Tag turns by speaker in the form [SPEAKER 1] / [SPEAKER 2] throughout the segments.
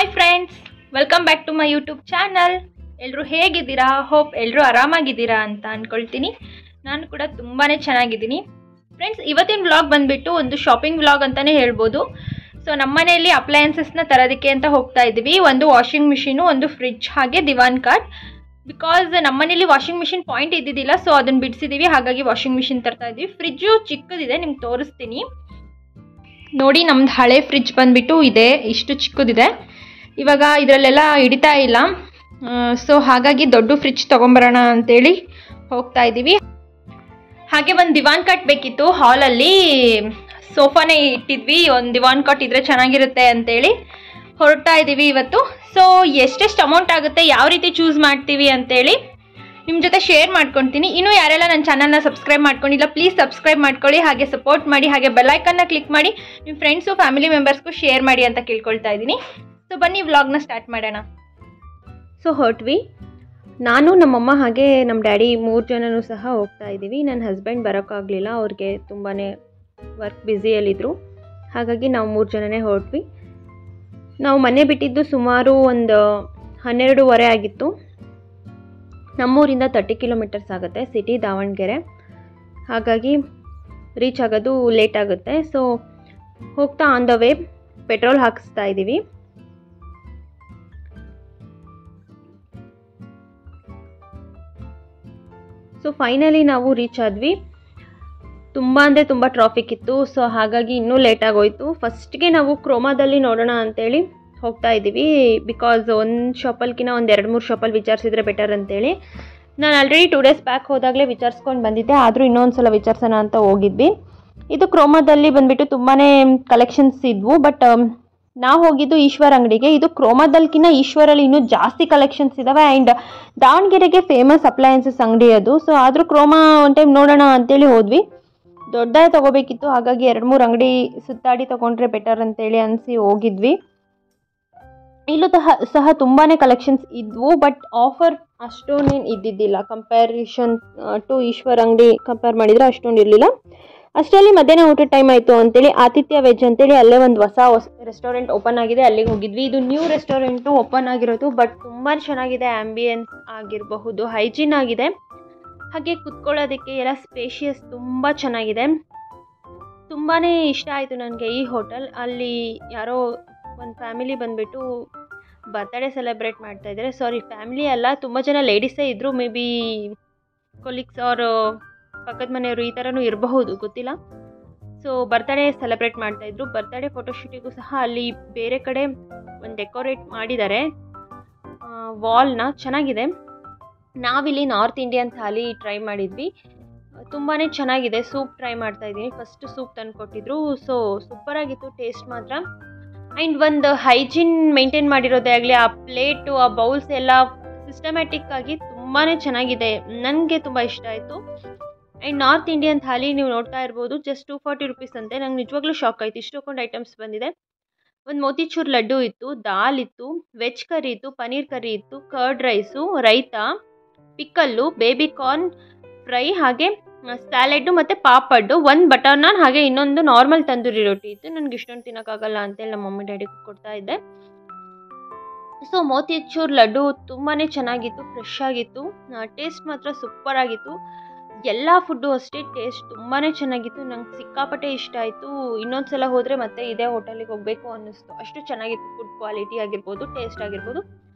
[SPEAKER 1] Hi friends, welcome back to my YouTube channel. ಎಲ್ಲರೂ ಹೇಗಿದ್ದೀರಾ? Hope ಎಲ್ಲರೂ ಆರಾಮಾಗಿದ್ದೀರಾ ಅಂತ ಅಂದ್ಕೊಳ್ತೀನಿ. ನಾನು ಕೂಡ ತುಂಬಾ ಚೆನ್ನಾಗಿದ್ದೀನಿ. ಫ್ರೆಂಡ್ಸ್, ಇವತ್ತಿನ ವ್ಲಾಗ್ ಬಂದುಬಿಟ್ಟು ಒಂದು ಶಾಪಿಂಗ್ ವ್ಲಾಗ್ ಅಂತಲೇ ಹೇಳ್ಬೋದು. ಸೊ ನಮ್ಮ ಮನೆಯಲ್ಲಿ ಅಪ್ಲಯನ್ಸಸ್ನ ತರೋದಕ್ಕೆ ಅಂತ ಹೋಗ್ತಾ ಇದ್ದೀವಿ. ಒಂದು ವಾಷಿಂಗ್ ಮಿಷಿನು, ಒಂದು ಫ್ರಿಡ್ಜ್, ಹಾಗೆ ದಿವಾನ್ ಕಾಟ್. ಬಿಕಾಸ್ ನಮ್ಮ ಮನೇಲಿ ವಾಷಿಂಗ್ ಮಿಷಿನ್ ಪಾಯಿಂಟ್ ಇದ್ದಿದ್ದಿಲ್ಲ, ಸೊ ಅದನ್ನು ಬಿಡಿಸಿದ್ದೀವಿ. ಹಾಗಾಗಿ ವಾಷಿಂಗ್ ಮಿಷಿನ್ ತರ್ತಾ ಇದ್ದೀವಿ. ಫ್ರಿಡ್ಜು ಚಿಕ್ಕದಿದೆ, ನಿಮ್ಗೆ ತೋರಿಸ್ತೀನಿ ನೋಡಿ. ನಮ್ದು ಹಳೆ ಫ್ರಿಡ್ಜ್ ಬಂದುಬಿಟ್ಟು ಇದೆ, ಇಷ್ಟು ಚಿಕ್ಕದಿದೆ. ಇವಾಗ ಇದರಲ್ಲೆಲ್ಲ ಹಿಡಿತಾ ಇಲ್ಲ, ಸೊ ಹಾಗಾಗಿ ದೊಡ್ಡ ಫ್ರಿಡ್ಜ್ ತೊಗೊಂಬರೋಣ ಅಂತೇಳಿ ಹೋಗ್ತಾ ಇದ್ದೀವಿ. ಹಾಗೆ ಒಂದು ದಿವಾನ್ ಕಾಟ್ ಬೇಕಿತ್ತು. ಹಾಲಲ್ಲಿ ಸೋಫಾನೇ ಇಟ್ಟಿದ್ವಿ, ಒಂದು ದಿವಾನ್ ಕಾಟ್ ಇದ್ರೆ ಚೆನ್ನಾಗಿರುತ್ತೆ ಅಂತೇಳಿ ಹೊರಡ್ತಾ ಇದ್ದೀವಿ ಇವತ್ತು. ಸೊ ಎಷ್ಟೆಷ್ಟು ಅಮೌಂಟ್ ಆಗುತ್ತೆ, ಯಾವ ರೀತಿ ಚೂಸ್ ಮಾಡ್ತೀವಿ ಅಂತೇಳಿ ನಿಮ್ಮ ಜೊತೆ ಶೇರ್ ಮಾಡ್ಕೊತೀನಿ. ಇನ್ನೂ ಯಾರೆಲ್ಲ ನನ್ನ ಚಾನಲ್ನ ಸಬ್ಸ್ಕ್ರೈಬ್ ಮಾಡ್ಕೊಂಡಿಲ್ಲ, ಪ್ಲೀಸ್ ಸಬ್ಸ್ಕ್ರೈಬ್ ಮಾಡ್ಕೊಳ್ಳಿ, ಹಾಗೆ ಸಪೋರ್ಟ್ ಮಾಡಿ, ಹಾಗೆ ಬೆಲ್ಲೈಕನ್ನ ಕ್ಲಿಕ್ ಮಾಡಿ ನಿಮ್ಮ ಫ್ರೆಂಡ್ಸು ಫ್ಯಾಮಿಲಿ ಮೆಂಬರ್ಸ್ಗೂ ಶೇರ್ ಮಾಡಿ ಅಂತ ಕೇಳ್ಕೊಳ್ತಾ ಇದ್ದೀನಿ. ಸೊ ಬನ್ನಿ ವ್ಲಾಗ್ನ ಸ್ಟಾರ್ಟ್ ಮಾಡೋಣ. ಸೊ ಹೊರಟ್ವಿ, ನಾನು, ನಮ್ಮಮ್ಮ ಹಾಗೆ ನಮ್ಮ ಡ್ಯಾಡಿ 3 ಜನನೂ ಸಹ ಹೋಗ್ತಾ ಇದ್ದೀವಿ. ನನ್ನ ಹಸ್ಬೆಂಡ್ ಬರೋಕ್ಕಾಗಲಿಲ್ಲ, ಅವ್ರಿಗೆ ತುಂಬಾ ವರ್ಕ್ ಬ್ಯುಸಿಯಲ್ಲಿದ್ದರು. ಹಾಗಾಗಿ ನಾವು 3 ಜನನೇ ಹೊರಟ್ವಿ. ನಾವು ಮನೆ ಬಿಟ್ಟಿದ್ದು ಸುಮಾರು ಒಂದು 12:30 ಆಗಿತ್ತು. ನಮ್ಮೂರಿಂದ 30 ಕಿಲೋಮೀಟರ್ಸ್ ಆಗುತ್ತೆ, ಸಿಟಿ ದಾವಣಗೆರೆ. ಹಾಗಾಗಿ ರೀಚ್ ಆಗೋದು ಲೇಟ್ ಆಗುತ್ತೆ. ಸೊ ಹೋಗ್ತಾ ಆನ್ ದ ವೇ ಪೆಟ್ರೋಲ್ ಹಾಕಿಸ್ತಾ ಇದ್ದೀವಿ. ಸೊ ಫೈನಲಿ ನಾವು ರೀಚ್ ಆದ್ವಿ. ತುಂಬ ಅಂದರೆ ತುಂಬ ಟ್ರಾಫಿಕ್ ಇತ್ತು, ಸೊ ಹಾಗಾಗಿ ಇನ್ನೂ ಲೇಟ್ ಆಗೋಯ್ತು. ಫಸ್ಟ್ಗೆ ನಾವು ಕ್ರೋಮಾದಲ್ಲಿ ನೋಡೋಣ ಅಂತೇಳಿ ಹೋಗ್ತಾ ಇದ್ದೀವಿ. ಬಿಕಾಸ್ ಒಂದು ಶಾಪಲ್ಕಿನ ಒಂದು 2-3 ಶಾಪಲ್ಲಿ ವಿಚಾರಿಸಿದ್ರೆ ಬೆಟರ್ ಅಂತೇಳಿ. ನಾನು ಆಲ್ರೆಡಿ 2 ಡೇಸ್ ಬ್ಯಾಕ್ ಹೋದಾಗಲೇ ವಿಚಾರಿಸ್ಕೊಂಡು ಬಂದಿದ್ದೆ, ಆದರೂ ಇನ್ನೊಂದು ಸಲ ವಿಚಾರಿಸೋಣ ಅಂತ ಹೋಗಿದ್ವಿ. ಇದು ಕ್ರೋಮಾದಲ್ಲಿ ಬಂದುಬಿಟ್ಟು ತುಂಬಾ ಕಲೆಕ್ಷನ್ಸ್ ಇದ್ವು. ಬಟ್ ನಾವು ಹೋಗಿದ್ದು ಈಶ್ವರ್ ಅಂಗಡಿಗೆ. ಇದು ಕ್ರೋಮಾದಲ್ಕಿನ್ನ ಈಶ್ವರಲ್ಲಿ ಇನ್ನೂ ಜಾಸ್ತಿ ಕಲೆಕ್ಷನ್ಸ್ ಇದ್ದಾವೆ. ಆ್ಯಂಡ್ ದಾವಣಗೆರೆಗೆ ಫೇಮಸ್ ಅಪ್ಲಯನ್ಸಸ್ ಅಂಗಡಿ ಅದು. ಸೊ ಆದರೂ ಕ್ರೋಮಾ ಒಂದು ಟೈಮ್ ನೋಡೋಣ ಅಂತೇಳಿ ಹೋದ್ವಿ. ದೊಡ್ಡದಾಗಿ ತೊಗೋಬೇಕಿತ್ತು, ಹಾಗಾಗಿ 2-3 ಅಂಗಡಿ ಸುತ್ತಾಡಿ ತೊಗೊಂಡ್ರೆ ಬೆಟರ್ ಅಂತೇಳಿ ಅನಿಸಿ ಹೋಗಿದ್ವಿ. ಇಲ್ಲೂ ಸಹ ತುಂಬಾ ಕಲೆಕ್ಷನ್ಸ್ ಇದ್ವು, ಬಟ್ ಆಫರ್ ಅಷ್ಟೊಂದೇನು ಇದ್ದಿದ್ದಿಲ್ಲ. ಕಂಪ್ಯಾರಿಷನ್ ಟು ಈಶ್ವರ್ ಅಂಗಡಿ ಕಂಪೇರ್ ಮಾಡಿದರೆ ಅಷ್ಟೊಂದು ಇರಲಿಲ್ಲ. ಅಷ್ಟರಲ್ಲಿ ಮಧ್ಯಾಹ್ನ ಊಟದ ಟೈಮ್ ಆಯಿತು ಅಂತೇಳಿ ಆತಿಥ್ಯ ವೆಜ್ ಅಂತೇಳಿ ಅಲ್ಲೇ ಒಂದು ಹೊಸ ರೆಸ್ಟೋರೆಂಟ್ ಓಪನ್ ಆಗಿದೆ, ಅಲ್ಲಿಗೆ ಹೋಗಿದ್ವಿ. ಇದು ನ್ಯೂ ರೆಸ್ಟೋರೆಂಟು ಓಪನ್ ಆಗಿರೋದು, ಬಟ್ ತುಂಬ ಚೆನ್ನಾಗಿದೆ. ಆ್ಯಂಬಿಯನ್ಸ್ ಆಗಿರಬಹುದು, ಹೈಜೀನ್ ಆಗಿದೆ, ಹಾಗೆ ಕುತ್ಕೊಳ್ಳೋದಕ್ಕೆ ಎಲ್ಲ ಸ್ಪೇಷಿಯಸ್ ತುಂಬ ಚೆನ್ನಾಗಿದೆ. ತುಂಬಾ ಇಷ್ಟ ಆಯಿತು ನನಗೆ ಈ ಹೋಟೆಲ್. ಅಲ್ಲಿ ಯಾರೋ ಒಂದು ಫ್ಯಾಮಿಲಿ ಬಂದುಬಿಟ್ಟು ಬರ್ತ್ಡೇ ಸೆಲೆಬ್ರೇಟ್ ಮಾಡ್ತಾಯಿದ್ದಾರೆ. ಸಾರಿ, ಫ್ಯಾಮಿಲಿ ಅಲ್ಲ, ತುಂಬ ಜನ ಲೇಡೀಸೇ ಇದ್ದರು. ಮೇ ಬಿ ಕೊಲೀಗ್ಸ್ ಅವರು ಪಕ್ಕದ ಮನೆಯವರು ಈ ಥರನೂ ಇರಬಹುದು, ಗೊತ್ತಿಲ್ಲ. ಸೊ ಬರ್ತ್ಡೇ ಸೆಲೆಬ್ರೇಟ್ ಮಾಡ್ತಾಯಿದ್ರು. ಬರ್ತ್ಡೇ ಫೋಟೋಶೂಟಿಗೂ ಸಹ ಅಲ್ಲಿ ಬೇರೆ ಕಡೆ ಒಂದು ಡೆಕೋರೇಟ್ ಮಾಡಿದ್ದಾರೆ ವಾಲ್ನ, ಚೆನ್ನಾಗಿದೆ. ನಾವಿಲ್ಲಿ ನಾರ್ತ್ ಇಂಡಿಯನ್ ಥಾಲಿ ಟ್ರೈ ಮಾಡಿದ್ವಿ, ತುಂಬಾ ಚೆನ್ನಾಗಿದೆ. ಸೂಪ್ ಟ್ರೈ ಮಾಡ್ತಾಯಿದ್ದೀನಿ. ಫಸ್ಟ್ ಸೂಪ್ ತಂದು ಕೊಟ್ಟಿದ್ರು, ಸೊ ಸೂಪರಾಗಿತ್ತು ಟೇಸ್ಟ್ ಮಾತ್ರ. ಆ್ಯಂಡ್ ಒಂದು ಹೈಜೀನ್ ಮೇಂಟೈನ್ ಮಾಡಿರೋದೇ ಆಗಲಿ, ಆ ಪ್ಲೇಟು, ಆ ಬೌಲ್ಸ್ ಎಲ್ಲ ಸಿಸ್ಟಮ್ಯಾಟಿಕ್ ಆಗಿ ತುಂಬಾ ಚೆನ್ನಾಗಿದೆ. ನನಗೆ ತುಂಬ ಇಷ್ಟ ಆಯಿತು. ಆ್ಯಂಡ್ ನಾರ್ತ್ ಇಂಡಿಯನ್ ಥಾಲಿ ನೀವು ನೋಡ್ತಾ ಇರ್ಬೋದು, ಜಸ್ಟ್ 240 ರುಪೀಸ್ ಅಂತೆ. ನಂಗೆ ನಿಜವಾಗ್ಲೂ ಶಾಕ್ ಆಯಿತು, ಇಷ್ಟೊಂದು ಐಟಮ್ಸ್ ಬಂದಿದೆ. ಒಂದು ಮೋತಿಚೂರ್ ಲಡ್ಡು ಇತ್ತು, ದಾಲ್ ಇತ್ತು, ವೆಜ್ ಕರಿ ಇತ್ತು, ಪನ್ನೀರ್ ಕರಿ ಇತ್ತು, ಕರ್ಡ್ ರೈಸು, ರೈತಾ, ಪಿಕ್ಕಲ್ಲು, ಬೇಬಿ ಕಾರ್ನ್ ಫ್ರೈ, ಹಾಗೆ ಸ್ಯಾಲೆಡ್ಡು ಮತ್ತು ಪಾಪಡ್ಡು, ಒಂದು ಬಟರ್ ನಾನ್, ಹಾಗೆ ಇನ್ನೊಂದು ನಾರ್ಮಲ್ ತಂದೂರಿ ರೊಟ್ಟಿ ಇತ್ತು. ನನಗೆ ಇಷ್ಟೊಂದು ತಿನ್ನೋಕ್ಕಾಗಲ್ಲ ಅಂತೇಳಿ ನಮ್ಮ ಮಮ್ಮಿ ಡ್ಯಾಡಿ ಕೊಡ್ತಾ ಇದ್ದೆ. ಸೊ ಮೋತಿಚೂರ್ ಲಡ್ಡು ತುಂಬಾ ಚೆನ್ನಾಗಿತ್ತು, ಫ್ರೆಶ್ ಆಗಿತ್ತು. ಟೇಸ್ಟ್ ಮಾತ್ರ ಸೂಪರ್ ಆಗಿತ್ತು. ಎಲ್ಲ ಫುಡ್ಡು ಅಷ್ಟೇ, ಟೇಸ್ಟ್ ತುಂಬಾ ಚೆನ್ನಾಗಿತ್ತು. ನಂಗೆ ಸಿಕ್ಕಾಪಟ್ಟೆ ಇಷ್ಟ ಆಯಿತು. ಇನ್ನೊಂದು ಸಲ ಹೋದರೆ ಮತ್ತೆ ಇದೇ ಹೋಟೆಲಿಗೆ ಹೋಗಬೇಕು ಅನ್ನಿಸ್ತು, ಅಷ್ಟು ಚೆನ್ನಾಗಿತ್ತು. ಫುಡ್ ಕ್ವಾಲಿಟಿ ಆಗಿರ್ಬೋದು, ಟೇಸ್ಟ್ ಆಗಿರ್ಬೋದು.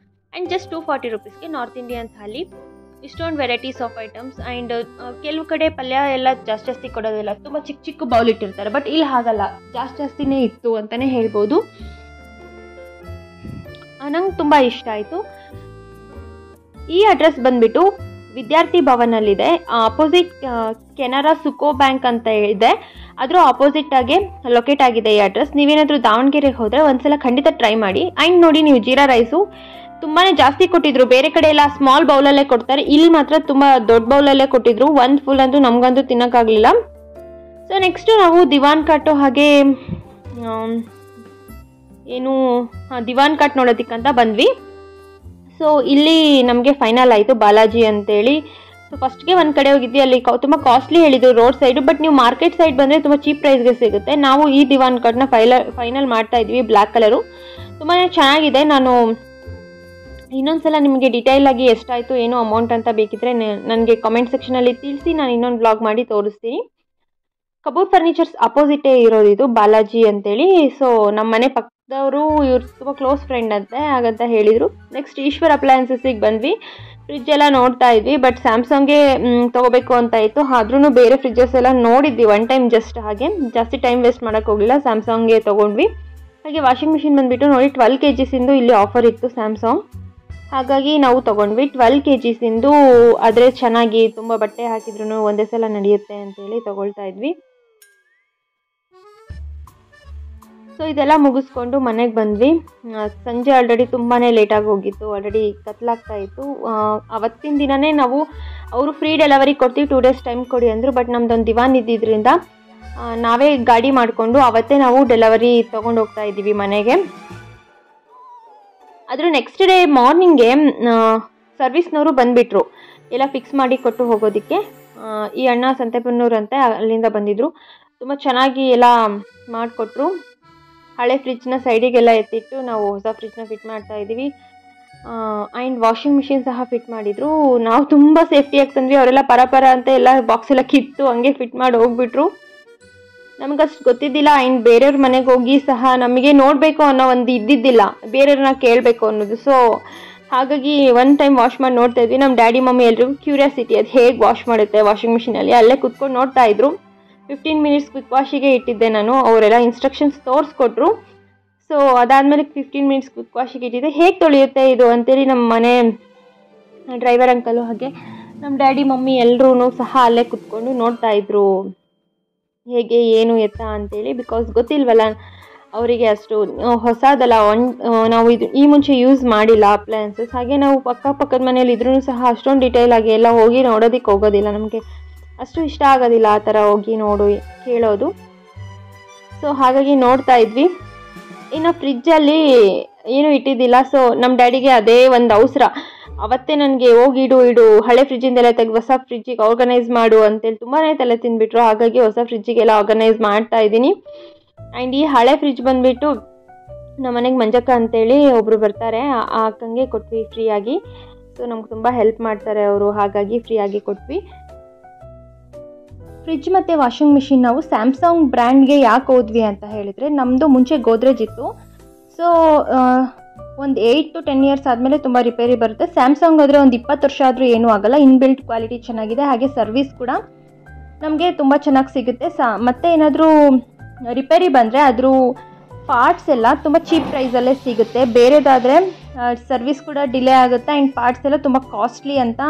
[SPEAKER 1] ಆ್ಯಂಡ್ ಜಸ್ಟ್ 240 ರುಪೀಸ್ಗೆ ನಾರ್ತ್ ಇಂಡಿಯನ್ ಥಾಲಿ, ಇಷ್ಟೊಂದು ವೆರೈಟೀಸ್ ಆಫ್ ಐಟಮ್ಸ್. ಆ್ಯಂಡ್ ಕೆಲವು ಕಡೆ ಪಲ್ಯ ಎಲ್ಲ ಜಾಸ್ತಿ ಕೊಡೋದಿಲ್ಲ, ತುಂಬ ಚಿಕ್ಕ ಚಿಕ್ಕ ಬೌಲ್ ಇಟ್ಟಿರ್ತಾರೆ. ಬಟ್ ಇಲ್ಲಿ ಹಾಗಲ್ಲ, ಜಾಸ್ತಿನೇ ಇತ್ತು ಅಂತಲೇ ಹೇಳ್ಬೋದು. ನಂಗೆ ತುಂಬ ಇಷ್ಟ ಆಯಿತು. ಈ ಅಡ್ರೆಸ್ ಬಂದುಬಿಟ್ಟು ವಿದ್ಯಾರ್ಥಿ ಭವನಲ್ಲಿದೆ, ಆಪೋಸಿಟ್ ಕೆನರಾ ಸುಕೋ ಬ್ಯಾಂಕ್ ಅಂತ ಇದೆ. ಅದರ ಆಪೋಸಿಟ್ ಆಗಿ ಲೊಕೇಟ್ ಆಗಿದೆ ಈ ಅಡ್ರೆಸ್. ನೀವೇನಾದರೂ ದಾವಣಗೆರೆಗೆ ಹೋದರೆ ಒಂದ್ಸಲ ಖಂಡಿತ ಟ್ರೈ ಮಾಡಿ. ಆ್ಯಂಡ್ ನೋಡಿ, ನೀವು ಜೀರಾ ರೈಸು ತುಂಬಾ ಜಾಸ್ತಿ ಕೊಟ್ಟಿದ್ರು. ಬೇರೆ ಕಡೆ ಎಲ್ಲ ಸ್ಮಾಲ್ ಬೌಲಲ್ಲೇ ಕೊಡ್ತಾರೆ, ಇಲ್ಲಿ ಮಾತ್ರ ತುಂಬ ದೊಡ್ಡ ಬೌಲಲ್ಲೇ ಕೊಟ್ಟಿದ್ರು. ಒಂದು ಫುಲ್ ಅಂತೂ ನಮಗಂತೂ ತಿನ್ನೋಕ್ಕಾಗಲಿಲ್ಲ. ಸೊ ನೆಕ್ಸ್ಟು ನಾವು ದಿವಾನ್ ಕಾಟು ಹಾಗೆ ದಿವಾನ್ ಕಾಟ್ ನೋಡೋದಕ್ಕಂತ ಬಂದ್ವಿ. ಸೊ ಇಲ್ಲಿ ನಮಗೆ ಫೈನಲ್ ಆಯಿತು ಬಾಲಾಜಿ ಅಂತೇಳಿ. ಸೊ ಫಸ್ಟ್ಗೆ ಒಂದು ಕಡೆ ಹೋಗಿದ್ವಿ, ಅಲ್ಲಿ ತುಂಬ ಕಾಸ್ಟ್ಲಿ ಹೇಳಿದ್ರು ರೋಡ್ ಸೈಡು. ಬಟ್ ನೀವು ಮಾರ್ಕೆಟ್ ಸೈಡ್ ಬಂದರೆ ತುಂಬ ಚೀಪ್ ಪ್ರೈಸ್ಗೆ ಸಿಗುತ್ತೆ. ನಾವು ಈ ದಿವಾನ್ ಕಾಟ್ನ ಫೈನಲ್ ಮಾಡ್ತಾ ಇದ್ವಿ, ಬ್ಲ್ಯಾಕ್ ಕಲರು. ತುಂಬಾ ಚೆನ್ನಾಗಿದೆ. ನಾನು ಇನ್ನೊಂದ್ಸಲ ನಿಮಗೆ ಡೀಟೇಲಾಗಿ ಎಷ್ಟಾಯಿತು ಏನು ಅಮೌಂಟ್ ಅಂತ ಬೇಕಿದ್ರೆ ನನಗೆ ಕಮೆಂಟ್ ಸೆಕ್ಷನಲ್ಲಿ ತಿಳಿಸಿ, ನಾನು ಇನ್ನೊಂದು ಬ್ಲಾಗ್ ಮಾಡಿ ತೋರಿಸ್ತೀನಿ. ಕಪೂರ್ ಫರ್ನಿಚರ್ಸ್ ಅಪೋಸಿಟೇ ಇರೋದು ಇದು, ಬಾಲಾಜಿ ಅಂತೇಳಿ. ಸೊ ನಮ್ಮ ಮನೆ ಪಕ್ಕದವರು ಇವ್ರು ತುಂಬ ಕ್ಲೋಸ್ ಫ್ರೆಂಡ್ ಅಂತೆ, ಹಾಗಂತ ಹೇಳಿದರು. ನೆಕ್ಸ್ಟ್ ಈಶ್ವರ್ ಅಪ್ಲಯನ್ಸಸ್ಸಿಗೆ ಬಂದ್ವಿ. ಫ್ರಿಜ್ ಎಲ್ಲ ನೋಡ್ತಾ ಇದ್ವಿ, ಬಟ್ ಸ್ಯಾಮ್ಸಂಗ್ಗೆ ತೊಗೋಬೇಕು ಅಂತ ಇತ್ತು. ಆದ್ರೂ ಬೇರೆ ಫ್ರಿಜ್ಜಸ್ ಎಲ್ಲ ನೋಡಿದ್ವಿ ಒನ್ ಟೈಮ್, ಜಸ್ಟ್ ಹಾಗೆ ಜಾಸ್ತಿ ಟೈಮ್ ವೇಸ್ಟ್ ಮಾಡೋಕ್ಕೆ ಹೋಗಲಿಲ್ಲ, ಸ್ಯಾಮ್ಸಂಗ್ಗೆ ತೊಗೊಂಡ್ವಿ. ಹಾಗೆ ವಾಷಿಂಗ್ ಮಿಷಿನ್ ಬಂದುಬಿಟ್ಟು ನೋಡಿ 12 kgs ಇಲ್ಲಿ ಆಫರ್ ಇತ್ತು ಸ್ಯಾಮ್ಸಂಗ್, ಹಾಗಾಗಿ ನಾವು ತೊಗೊಂಡ್ವಿ. 12 kgs ಆದರೆ ಚೆನ್ನಾಗಿ ತುಂಬ ಬಟ್ಟೆ ಹಾಕಿದ್ರು ಒಂದೇ ಸಲ ನಡೆಯುತ್ತೆ ಅಂತೇಳಿ ತೊಗೊಳ್ತಾ ಇದ್ವಿ. ಸೊ ಇದೆಲ್ಲ ಮುಗಿಸ್ಕೊಂಡು ಮನೆಗೆ ಬಂದ್ವಿ. ಸಂಜೆ ಆಲ್ರೆಡಿ ತುಂಬಾ ಲೇಟಾಗಿ ಹೋಗಿತ್ತು, ಆಲ್ರೆಡಿ ಕತ್ಲಾಗ್ತಾ ಇತ್ತು. ಅವತ್ತಿನ ದಿನವೇ ನಾವು ಅವರು ಫ್ರೀ ಡೆಲಿವರಿ ಕೊಡ್ತೀವಿ 2 days ಟೈಮ್ ಕೊಡಿ ಅಂದರು, ಬಟ್ ನಮ್ದೊಂದು ದಿವಾನ್ ಇದ್ದಿದ್ದರಿಂದ ನಾವೇ ಗಾಡಿ ಮಾಡಿಕೊಂಡು ಅವತ್ತೇ ನಾವು ಡೆಲಿವರಿ ತೊಗೊಂಡು ಹೋಗ್ತಾ ಇದ್ದೀವಿ ಮನೆಗೆ. ಅದ್ರ ನೆಕ್ಸ್ಟ್ ಡೇ ಮಾರ್ನಿಂಗ್ಗೆ ಸರ್ವಿಸ್ನವರು ಬಂದುಬಿಟ್ರು ಎಲ್ಲ ಫಿಕ್ಸ್ ಮಾಡಿ ಕೊಟ್ಟು ಹೋಗೋದಕ್ಕೆ. ಈ ಅಣ್ಣ ಸಂತೆಪನ್ನೂರು ಅಂತ ಅಲ್ಲಿಂದ ಬಂದಿದ್ದರು. ತುಂಬ ಚೆನ್ನಾಗಿ ಎಲ್ಲ ಮಾಡಿಕೊಟ್ರು. ಹಳೆ ಫ್ರಿಜ್ನ ಸೈಡಿಗೆಲ್ಲ ಎತ್ತಿಟ್ಟು ನಾವು ಹೊಸ ಫ್ರಿಜ್ನ ಫಿಟ್ ಮಾಡ್ತಾ ಇದ್ದೀವಿ. ಆ್ಯಂಡ್ ವಾಷಿಂಗ್ ಮಿಷಿನ್ ಸಹ ಫಿಟ್ ಮಾಡಿದರು. ನಾವು ತುಂಬ ಸೇಫ್ಟಿಯಾಗಿ ತಂದ್ವಿ. ಅವರೆಲ್ಲ ಪರ ಅಂತ ಎಲ್ಲ ಬಾಕ್ಸ್ ಎಲ್ಲ ಕಿತ್ತು ಹಂಗೆ ಫಿಟ್ ಮಾಡಿ ಹೋಗ್ಬಿಟ್ರು. ನಮಗಷ್ಟು ಗೊತ್ತಿದ್ದಿಲ್ಲ. ಆ್ಯಂಡ್ ಬೇರೆಯವ್ರ ಮನೆಗೆ ಹೋಗಿ ಸಹ ನಮಗೆ ನೋಡಬೇಕು ಅನ್ನೋ ಒಂದು ಇದ್ದಿದ್ದಿಲ್ಲ, ಬೇರೆಯವ್ರನ್ನ ಕೇಳಬೇಕು ಅನ್ನೋದು. ಸೊ ಹಾಗಾಗಿ ಒನ್ ಟೈಮ್ ವಾಶ್ ಮಾಡಿ ನೋಡ್ತಾ ಇದ್ವಿ. ನಮ್ಮ ಡ್ಯಾಡಿ ಮಮ್ಮಿ ಎಲ್ರಿಗೂ ಕ್ಯೂರಿಯಾಸಿಟಿ, ಅದು ಹೇಗೆ ವಾಶ್ ಮಾಡುತ್ತೆ ವಾಷಿಂಗ್ ಮಿಷಿನಲ್ಲಿ. ಅಲ್ಲೇ ಕುತ್ಕೊಂಡು ನೋಡ್ತಾ ಇದ್ರು. 15 minutes ಕ್ವಿಕ್ ವಾಶಿಗೆ ಇಟ್ಟಿದ್ದೆ ನಾನು. ಅವರೆಲ್ಲ ಇನ್ಸ್ಟ್ರಕ್ಷನ್ಸ್ ತೋರಿಸ್ಕೊಟ್ರು. ಸೊ ಅದಾದಮೇಲೆ 15 minutes ಕ್ವಿಕ್ ವಾಶಿಗೆ ಇಟ್ಟಿದ್ದೆ. ಹೇಗೆ ತೊಳೆಯುತ್ತೆ ಇದು ಅಂತೇಳಿ ನಮ್ಮ ಮನೆ ಡ್ರೈವರ್ ಅಂಕಲು ಹಾಗೆ ನಮ್ಮ ಡ್ಯಾಡಿ ಮಮ್ಮಿ ಎಲ್ಲರೂ ಸಹ ಅಲ್ಲೇ ಕುತ್ಕೊಂಡು ನೋಡ್ತಾ ಇದ್ರು ಹೇಗೆ ಏನು ಎತ್ತ ಅಂತೇಳಿ. ಬಿಕಾಸ್ ಗೊತ್ತಿಲ್ವಲ್ಲ ಅವರಿಗೆ, ಅಷ್ಟು ಹೊಸದಲ್ಲ, ನಾವು ಇದು ಈ ಮುಂಚೆ ಯೂಸ್ ಮಾಡಿಲ್ಲ ಅಪ್ಲಯನ್ಸಸ್. ಹಾಗೆ ನಾವು ಪಕ್ಕದ ಮನೇಲಿ ಇದ್ರೂ ಸಹ ಅಷ್ಟೊಂದು ಡೀಟೇಲ್ ಆಗಿ ಎಲ್ಲ ಹೋಗಿ ನೋಡೋದಕ್ಕೆ ಹೋಗೋದಿಲ್ಲ, ನಮಗೆ ಅಷ್ಟು ಇಷ್ಟ ಆಗೋದಿಲ್ಲ ಆ ಥರ ಹೋಗಿ ನೋಡು ಕೇಳೋದು. ಸೊ ಹಾಗಾಗಿ ನೋಡ್ತಾ ಇದ್ವಿ. ಇನ್ನು ಫ್ರಿಜ್ಜಲ್ಲಿ ಏನೂ ಇಟ್ಟಿದ್ದಿಲ್ಲ. ಸೊ ನಮ್ಮ ಡ್ಯಾಡಿಗೆ ಅದೇ ಒಂದು ಅವಸರ. ಅವತ್ತೇ ನನಗೆ ಹೋಗಿ ಇಡು ಹಳೆ ಫ್ರಿಜ್ಜಿಂದೆಲ್ಲ ತೆಗೆದು ಹೊಸ ಫ್ರಿಜ್ಜಿಗೆ ಆರ್ಗನೈಸ್ ಮಾಡು ಅಂತೇಳಿ ತುಂಬಾ ತಲೆ ತಿಂದುಬಿಟ್ರು. ಹಾಗಾಗಿ ಹೊಸ ಫ್ರಿಜ್ಜಿಗೆಲ್ಲ ಆರ್ಗನೈಸ್ ಮಾಡ್ತಾ ಇದ್ದೀನಿ. ಆ್ಯಂಡ್ ಈ ಹಳೆ ಫ್ರಿಜ್ ಬಂದುಬಿಟ್ಟು ನಮ್ಮ ಮನೆಗೆ ಮಂಜಕ್ಕ ಅಂತೇಳಿ ಒಬ್ಬರು ಬರ್ತಾರೆ, ಆ ಅಕ್ಕಂಗೆ ಕೊಟ್ವಿ ಫ್ರೀಯಾಗಿ. ಸೊ ನಮ್ಗೆ ತುಂಬ ಹೆಲ್ಪ್ ಮಾಡ್ತಾರೆ ಅವರು, ಹಾಗಾಗಿ ಫ್ರೀಯಾಗಿ ಕೊಟ್ವಿ. ಫ್ರಿಜ್ ಮತ್ತು ವಾಷಿಂಗ್ ಮಿಷಿನ್ ನಾವು ಸ್ಯಾಮ್ಸಂಗ್ ಬ್ರ್ಯಾಂಡ್ಗೆ ಯಾಕೆ ಹೋದ್ವಿ ಅಂತ ಹೇಳಿದರೆ, ನಮ್ಮದು ಮುಂಚೆ ಗೋದ್ರೇಜ್ ಇತ್ತು. ಸೊ ಒಂದು 8 to 10 years ಆದಮೇಲೆ ತುಂಬ ರಿಪೇರಿ ಬರುತ್ತೆ. ಸ್ಯಾಮ್ಸಂಗ್ ಆದರೆ ಒಂದು 20 ವರ್ಷ ಆದರೂ ಏನೂ ಆಗೋಲ್ಲ. ಇನ್ಬಿಲ್ಟ್ ಕ್ವಾಲಿಟಿ ಚೆನ್ನಾಗಿದೆ, ಹಾಗೆ ಸರ್ವಿಸ್ ಕೂಡ ನಮಗೆ ತುಂಬ ಚೆನ್ನಾಗಿ ಸಿಗುತ್ತೆ. ಮತ್ತೆ ಏನಾದರೂ ರಿಪೇರಿ ಬಂದರೆ ಅದ್ರ ಪಾರ್ಟ್ಸ್ ಎಲ್ಲ ತುಂಬ ಚೀಪ್ ಪ್ರೈಸಲ್ಲೇ ಸಿಗುತ್ತೆ. ಬೇರೆದಾದರೆ ಸರ್ವಿಸ್ ಕೂಡ ಡಿಲೇ ಆಗುತ್ತೆ ಆ್ಯಂಡ್ ಪಾರ್ಟ್ಸ್ ಎಲ್ಲ ತುಂಬ ಕಾಸ್ಟ್ಲಿ ಅಂತ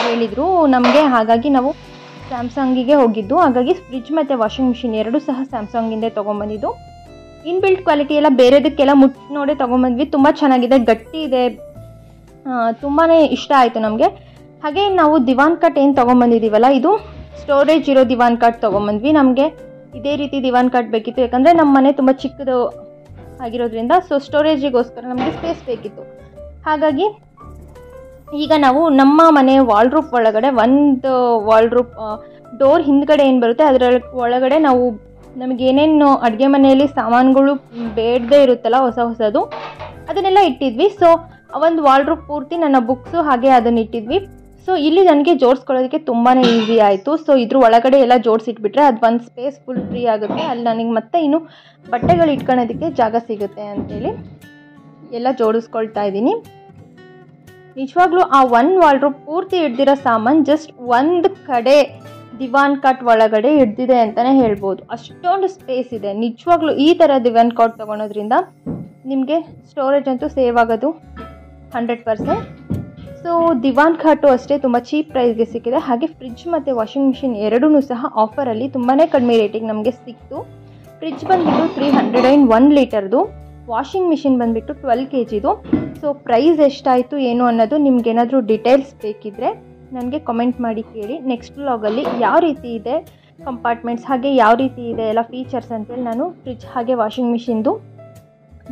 [SPEAKER 1] ಹೇಳಿದರು ನಮಗೆ. ಹಾಗಾಗಿ ನಾವು ಸ್ಯಾಮ್ಸಂಗಿಗೆ ಹೋಗಿದ್ದು. ಹಾಗಾಗಿ ಫ್ರಿಜ್ ಮತ್ತು ವಾಷಿಂಗ್ ಮಿಷಿನ್ ಎರಡೂ ಸಹ ಸ್ಯಾಮ್ಸಂಗಿಂದೇ ತೊಗೊಂಬಂದಿದ್ದು. ಇನ್ಬಿಲ್ಟ್ ಕ್ವಾಲಿಟಿ ಎಲ್ಲ ಬೇರೆದಕ್ಕೆಲ್ಲ ಮುಟ್ಟಿ ನೋಡೇ ತೊಗೊಂಬಂದ್ವಿ. ತುಂಬ ಚೆನ್ನಾಗಿದೆ, ಗಟ್ಟಿ ಇದೆ, ತುಂಬಾ ಇಷ್ಟ ಆಯಿತು ನಮಗೆ. ಹಾಗೆ ನಾವು ದಿವಾನ್ ಕಟ್ ಏನು ತೊಗೊಂಬಂದಿದ್ದೀವಲ್ಲ, ಇದು ಸ್ಟೋರೇಜ್ ಇರೋ ದಿವಾನ್ ಕಟ್ ತೊಗೊಂಬಂದ್ವಿ. ನಮಗೆ ಇದೇ ರೀತಿ ದಿವಾನ್ ಕಟ್ ಬೇಕಿತ್ತು, ಯಾಕಂದರೆ ನಮ್ಮ ಮನೆ ತುಂಬ ಚಿಕ್ಕದು ಆಗಿರೋದ್ರಿಂದ. ಸೊ ಸ್ಟೋರೇಜಿಗೋಸ್ಕರ ನಮಗೆ ಸ್ಪೇಸ್ ಬೇಕಿತ್ತು. ಹಾಗಾಗಿ ಈಗ ನಾವು ನಮ್ಮ ಮನೆ ವಾಲ್ರೂಫ್ ಒಳಗಡೆ ಒಂದು ವಾಲ್ರೂಫ್ ಡೋರ್ ಹಿಂದ್ಗಡೆ ಏನು ಬರುತ್ತೆ ಅದರ ಒಳಗಡೆ ನಾವು ನಮಗೇನೇನು ಅಡುಗೆ ಮನೆಯಲ್ಲಿ ಸಾಮಾನುಗಳು ಬೇಡದೇ ಇರುತ್ತಲ್ಲ ಹೊಸದು, ಅದನ್ನೆಲ್ಲ ಇಟ್ಟಿದ್ವಿ. ಸೊ ಒಂದು ವಾಲ್ರೂಫ್ ಪೂರ್ತಿ ನನ್ನ ಬುಕ್ಸು ಹಾಗೆ ಅದನ್ನು ಇಟ್ಟಿದ್ವಿ. ಸೊ ಇಲ್ಲಿ ನನಗೆ ಜೋಡಿಸ್ಕೊಳ್ಳೋದಕ್ಕೆ ತುಂಬಾ ಈಸಿ ಆಯಿತು. ಸೊ ಇದ್ರ ಒಳಗಡೆ ಎಲ್ಲ ಜೋಡಿಸಿಟ್ಬಿಟ್ರೆ ಅದು ಒಂದು ಸ್ಪೇಸ್ ಫುಲ್ ಫ್ರೀ ಆಗುತ್ತೆ. ಅಲ್ಲಿ ನನಗೆ ಮತ್ತೆ ಇನ್ನು ಬಟ್ಟೆಗಳು ಇಟ್ಕೊಳ್ಳೋದಕ್ಕೆ ಜಾಗ ಸಿಗುತ್ತೆ ಅಂತೇಳಿ ಎಲ್ಲ ಜೋಡಿಸ್ಕೊಳ್ತಾ ಇದ್ದೀನಿ. ನಿಜವಾಗ್ಲೂ ಆ ಒಂದು ವಾಲ್ರೂಫ್ ಪೂರ್ತಿ ಹಿಡ್ದಿರೋ ಸಾಮಾನು ಜಸ್ಟ್ ಒಂದು ಕಡೆ ದಿವಾನ್ ಕಾಟ್ ಒಳಗಡೆ ಹಿಡ್ದಿದೆ ಅಂತಲೇ ಹೇಳ್ಬೋದು. ಅಷ್ಟೊಂದು ಸ್ಪೇಸ್ ಇದೆ. ನಿಜವಾಗ್ಲೂ ಈ ಥರ ದಿವಾನ್ ಕಾಟ್ ತೊಗೊಳೋದ್ರಿಂದ ನಿಮಗೆ ಸ್ಟೋರೇಜ್ ಅಂತೂ ಸೇವ್ ಆಗೋದು 100%. ಸೊ ದಿವಾನ್ ಕಾಟು ಅಷ್ಟೇ ತುಂಬ ಚೀಪ್ ಪ್ರೈಸ್ಗೆ ಸಿಕ್ಕಿದೆ. ಹಾಗೆ ಫ್ರಿಜ್ ಮತ್ತು ವಾಷಿಂಗ್ ಮಿಷಿನ್ ಎರಡೂ ಸಹ ಆಫರಲ್ಲಿ ತುಂಬಾ ಕಡಿಮೆ ರೇಟಿಗೆ ನಮಗೆ ಸಿಕ್ತು. ಫ್ರಿಜ್ ಬಂದುಬಿಟ್ಟು 301 ಲೀಟರ್ದು, ವಾಷಿಂಗ್ ಮಿಷಿನ್ ಬಂದುಬಿಟ್ಟು 12 kgದು. ಸೊ ಪ್ರೈಸ್ ಎಷ್ಟಾಯಿತು ಏನು ಅನ್ನೋದು ನಿಮ್ಗೇನಾದರೂ ಡೀಟೇಲ್ಸ್ ಬೇಕಿದ್ದರೆ ನನಗೆ ಕಮೆಂಟ್ ಮಾಡಿ ಕೇಳಿ. ನೆಕ್ಸ್ಟ್ ವ್ಲಾಗಲ್ಲಿ ಯಾವ ರೀತಿ ಇದೆ ಕಂಪಾರ್ಟ್ಮೆಂಟ್ಸ್, ಹಾಗೆ ಯಾವ ರೀತಿ ಇದೆ ಎಲ್ಲ ಫೀಚರ್ಸ್ ಅಂತೇಳಿ ನಾನು ಫ್ರಿಜ್ ಹಾಗೆ ವಾಷಿಂಗ್ ಮಿಷಿನ್ದು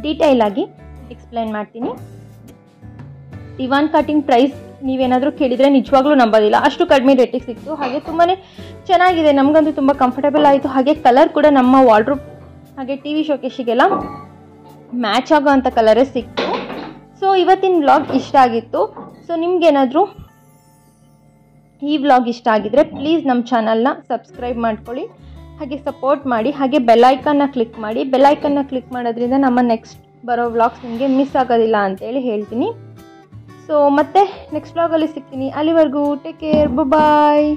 [SPEAKER 1] ಡೀಟೈಲಾಗಿ ಎಕ್ಸ್ಪ್ಲೈನ್ ಮಾಡ್ತೀನಿ. ದಿವಾನ್ ಕಾಟಿನ ಪ್ರೈಸ್ ನೀವೇನಾದರೂ ಕೇಳಿದರೆ ನಿಜವಾಗ್ಲೂ ನಂಬೋದಿಲ್ಲ, ಅಷ್ಟು ಕಡಿಮೆ ರೇಟಿಗೆ ಸಿಕ್ತು. ಹಾಗೆ ತುಂಬಾ ಚೆನ್ನಾಗಿದೆ, ನಮಗಂತೂ ತುಂಬ ಕಂಫರ್ಟಬಲ್ ಆಯಿತು. ಹಾಗೆ ಕಲರ್ ಕೂಡ ನಮ್ಮ ವಾರ್ಡ್ರೋಬ್ ಹಾಗೆ TV ಶೋಕೇಶಿಗೆಲ್ಲ ಮ್ಯಾಚ್ ಆಗೋ ಅಂಥ ಕಲರೇ ಸಿಕ್ತು. ಸೊ ಇವತ್ತಿನ ವ್ಲಾಗ್ ಇಷ್ಟ ಆಗಿತ್ತು. ಸೊ ನಿಮ್ಗೇನಾದರೂ ಈ ವ್ಲಾಗ್ ಇಷ್ಟ ಆಗಿದ್ರೆ ಪ್ಲೀಸ್ ನಮ್ಮ ಚಾನಲ್ನ ಸಬ್ಸ್ಕ್ರೈಬ್ ಮಾಡ್ಕೊಳ್ಳಿ, ಹಾಗೆ ಸಪೋರ್ಟ್ ಮಾಡಿ, ಹಾಗೆ ಬೆಲ್ಲೈಕನ್ನ ಕ್ಲಿಕ್ ಮಾಡಿ. ಬೆಲ್ಲೈಕನ್ನ ಕ್ಲಿಕ್ ಮಾಡೋದ್ರಿಂದ ನಮ್ಮ ನೆಕ್ಸ್ಟ್ ಬರೋ ವ್ಲಾಗ್ಸ್ ನಿಮಗೆ ಮಿಸ್ ಆಗೋದಿಲ್ಲ ಅಂತೇಳಿ ಹೇಳ್ತೀನಿ. ಸೊ ಮತ್ತೆ ನೆಕ್ಸ್ಟ್ ವ್ಲಾಗಲ್ಲಿ ಸಿಗ್ತೀನಿ. ಅಲ್ಲಿವರೆಗೂ ಟೇಕ್ ಕೇರ್, ಬಾಯ್.